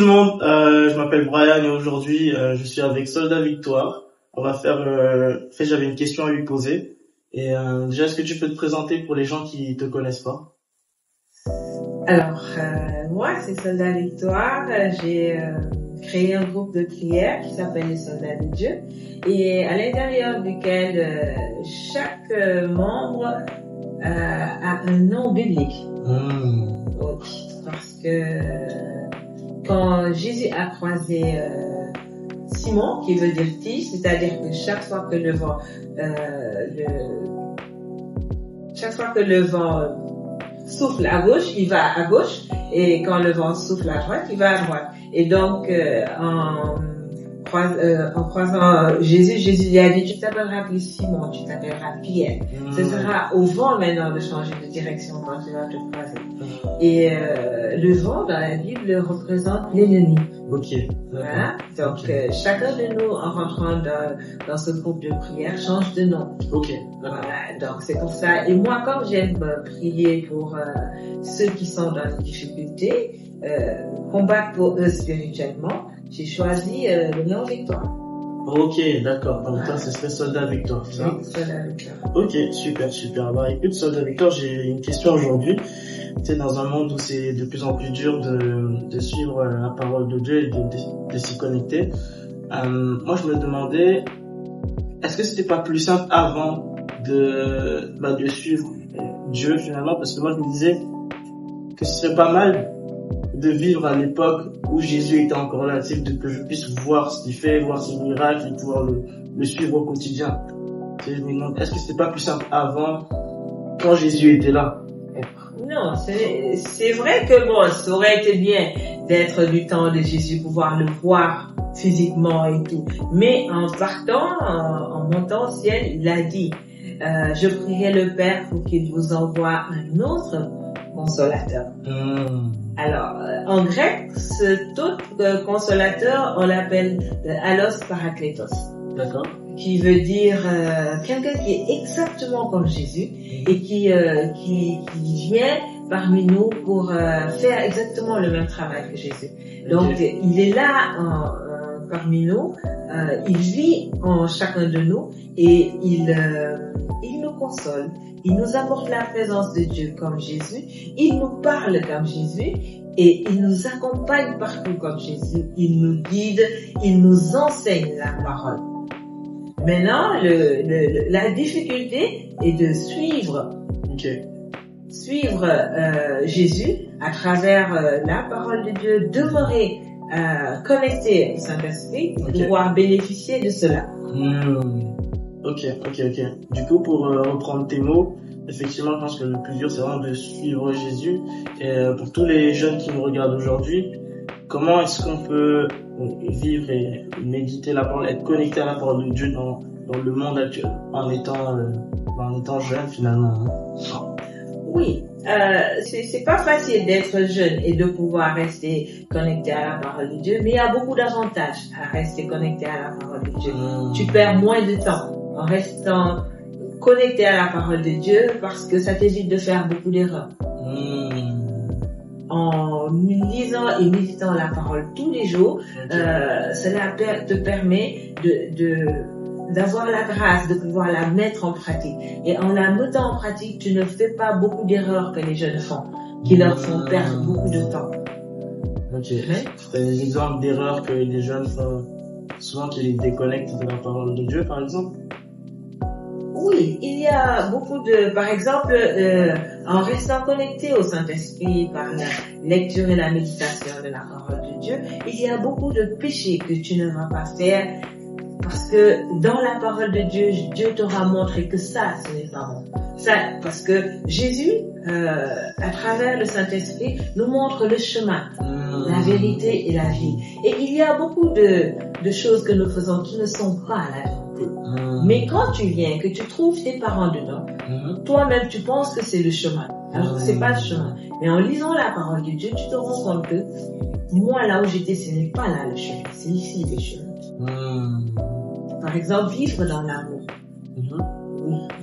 le monde, je m'appelle Brian et aujourd'hui je suis avec Soldat Victoire. On va faire, j'avais une question à lui poser. Et déjà, est-ce que tu peux te présenter pour les gens qui te connaissent pas? Alors, moi c'est Soldat Victoire. J'ai créé un groupe de prière qui s'appelle les Soldats de Dieu et à l'intérieur duquel chaque membre a un nom biblique. Parce que quand Jésus a croisé Simon, qui veut dire tige, c'est-à-dire que chaque fois que le vent souffle à gauche, il va à gauche, et quand le vent souffle à droite, il va à droite. Et donc, en croisant Jésus lui a dit, tu t'appelleras plus Simon, tu t'appelleras Pierre. Ce sera au vent maintenant de changer de direction quand tu vas te croiser. Et le vent dans la Bible représente l'ennemi. Ok. Voilà. Donc chacun de nous, en rentrant dans ce groupe de prière, change de nom. Ok. Voilà. Donc c'est pour ça. Et moi, comme j'aime prier pour ceux qui sont dans les difficultés, combattre pour eux spirituellement, j'ai choisi le nom Victoire. Ok, d'accord. Donc toi, ce serait Soldat Victoire, c'est ça? Oui, Soldat Victoire. Ok, super. Bah écoute, Soldat Victoire, j'ai une question aujourd'hui. Tu sais, dans un monde où c'est de plus en plus dur de suivre la parole de Dieu et de s'y connecter, moi je me demandais, est-ce que c'était pas plus simple avant de suivre Dieu finalement? Parce que moi je me disais que ce serait pas mal de vivre à l'époque où Jésus était encore là, tu sais, que je puisse voir ce qu'il fait, voir ses miracles et pouvoir le suivre au quotidien. Tu sais, je me demande, est-ce que c'était pas plus simple avant, quand Jésus était là? Non, c'est vrai que bon, ça aurait été bien d'être du temps de Jésus, pouvoir le voir physiquement et tout. Mais en partant, en montant au ciel, il a dit, je prierai le Père pour qu'il vous envoie un autre consolateur. Alors, en grec, cet autre consolateur, on l'appelle allos parakletos. D'accord. Qui veut dire quelqu'un qui est exactement comme Jésus et qui vient parmi nous pour faire exactement le même travail que Jésus. Donc il est là parmi nous, il vit en chacun de nous et il nous console, il nous apporte la présence de Dieu comme Jésus, il nous parle comme Jésus et il nous accompagne partout comme Jésus, il nous guide, il nous enseigne la parole. Maintenant, la difficulté est de suivre Jésus à travers la parole de Dieu, demeurer connecté au Saint-Esprit, pouvoir bénéficier de cela. Ok. Du coup, pour reprendre tes mots, effectivement, je pense que le plus dur, c'est vraiment de suivre Jésus. Et pour tous les jeunes qui nous regardent aujourd'hui, comment est-ce qu'on peut vivre et méditer la parole, être connecté à la parole de Dieu dans le monde actuel, en étant jeune finalement? Oui, c'est pas facile d'être jeune et de pouvoir rester connecté à la parole de Dieu, mais il y a beaucoup d'avantages à rester connecté à la parole de Dieu. Tu perds moins de temps en restant connecté à la parole de Dieu parce que ça t'évite de faire beaucoup d'erreurs. En lisant et méditant la parole tous les jours, cela te permet d'avoir la grâce de pouvoir la mettre en pratique. Et en la mettant en pratique, tu ne fais pas beaucoup d'erreurs que les jeunes font, qui leur font perdre beaucoup de temps. Ok. C'est des exemples d'erreurs que les jeunes font souvent, qui les déconnectent de la parole de Dieu, par exemple? Oui, il y a beaucoup par exemple, en restant connecté au Saint-Esprit par la lecture et la méditation de la parole de Dieu, il y a beaucoup de péchés que tu ne vas pas faire parce que dans la parole de Dieu, Dieu t'aura montré que ça, ce n'est pas bon. Ça, parce que Jésus, à travers le Saint-Esprit, nous montre le chemin, la vérité et la vie. Et il y a beaucoup de choses que nous faisons qui ne sont pas la vérité. Mais quand tu viens, que tu trouves tes parents dedans, toi-même tu penses que c'est le chemin. Alors c'est pas le chemin. Mais en lisant la parole de Dieu, tu te rends compte que moi là où j'étais, ce n'est pas là le chemin, c'est ici le chemin. Par exemple, vivre dans l'amour.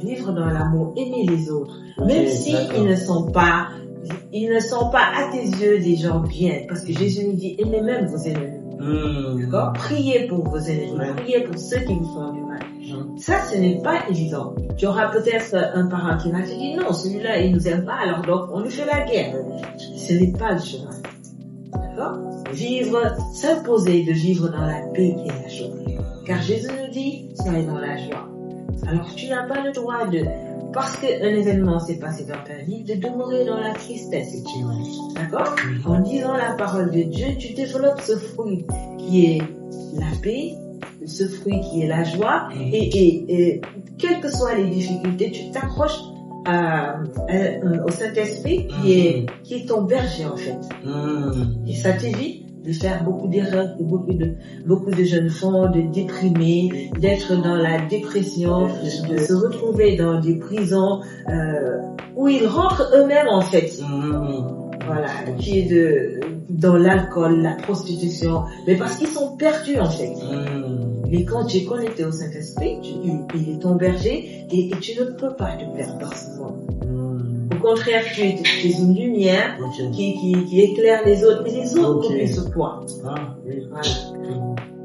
Vivre dans l'amour, aimer les autres, même si ils ne sont pas ils ne sont pas à tes yeux des gens bien, parce que Jésus nous dit, aimez même vos ennemis. D'accord? Priez pour vos ennemis, priez pour ceux qui vous font du mal. Ça, ce n'est pas évident. Tu auras peut-être un parent qui va te dire, non, celui-là, il nous aime pas, alors donc on lui fait la guerre. Ce n'est pas le chemin. D'accord? S'imposer de vivre dans la paix et la joie. Car Jésus nous dit, soyez dans la joie. Alors tu n'as pas le droit parce qu'un événement s'est passé dans ta vie, de demeurer dans la tristesse. D'accord? En disant la parole de Dieu, tu développes ce fruit qui est la paix, ce fruit qui est la joie, et quelles que soient les difficultés, tu t'accroches au Saint-Esprit qui est ton berger en fait. Et ça t'évite de faire beaucoup d'erreurs que beaucoup de jeunes font, de déprimer, d'être dans la dépression, de se retrouver dans des prisons où ils rentrent eux-mêmes en fait. Voilà, qui est dans l'alcool, la prostitution, mais parce qu'ils sont perdus en fait. Mais quand tu es connecté au Saint-Esprit, il est ton berger et tu ne peux pas te perdre dans ce monde. Au contraire, tu es une lumière qui éclaire les autres, et les autres copient sur toi. Voilà.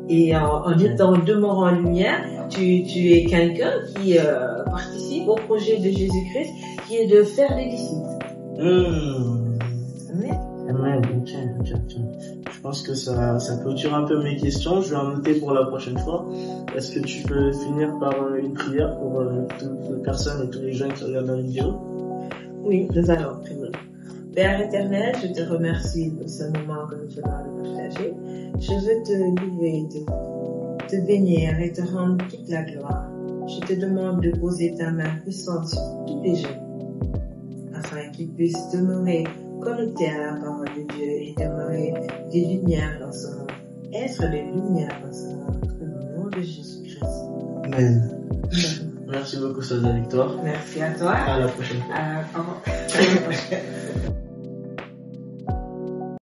Et en demeurant en lumière, tu es quelqu'un qui participe au projet de Jésus-Christ, qui est de faire des disciples. Amen. Ok. Je pense que ça clôture un peu mes questions. Je vais en noter pour la prochaine fois. Est-ce que tu peux finir par une prière pour toutes les personnes et tous les jeunes qui regardent la vidéo? Oui, nous allons prier. Père éternel, je te remercie de ce moment que nous venons de partager. Je veux te louer, te bénir et te rendre toute la gloire. Je te demande de poser ta main puissante sur tous les jeunes, afin qu'ils puissent demeurer connectés à la parole de Dieu et demeurer des lumières dans ce monde. Être des lumières dans ce monde. Au nom de Jésus-Christ. Amen. Merci beaucoup, Sœur Victoire. Merci à toi. À la prochaine. Au revoir.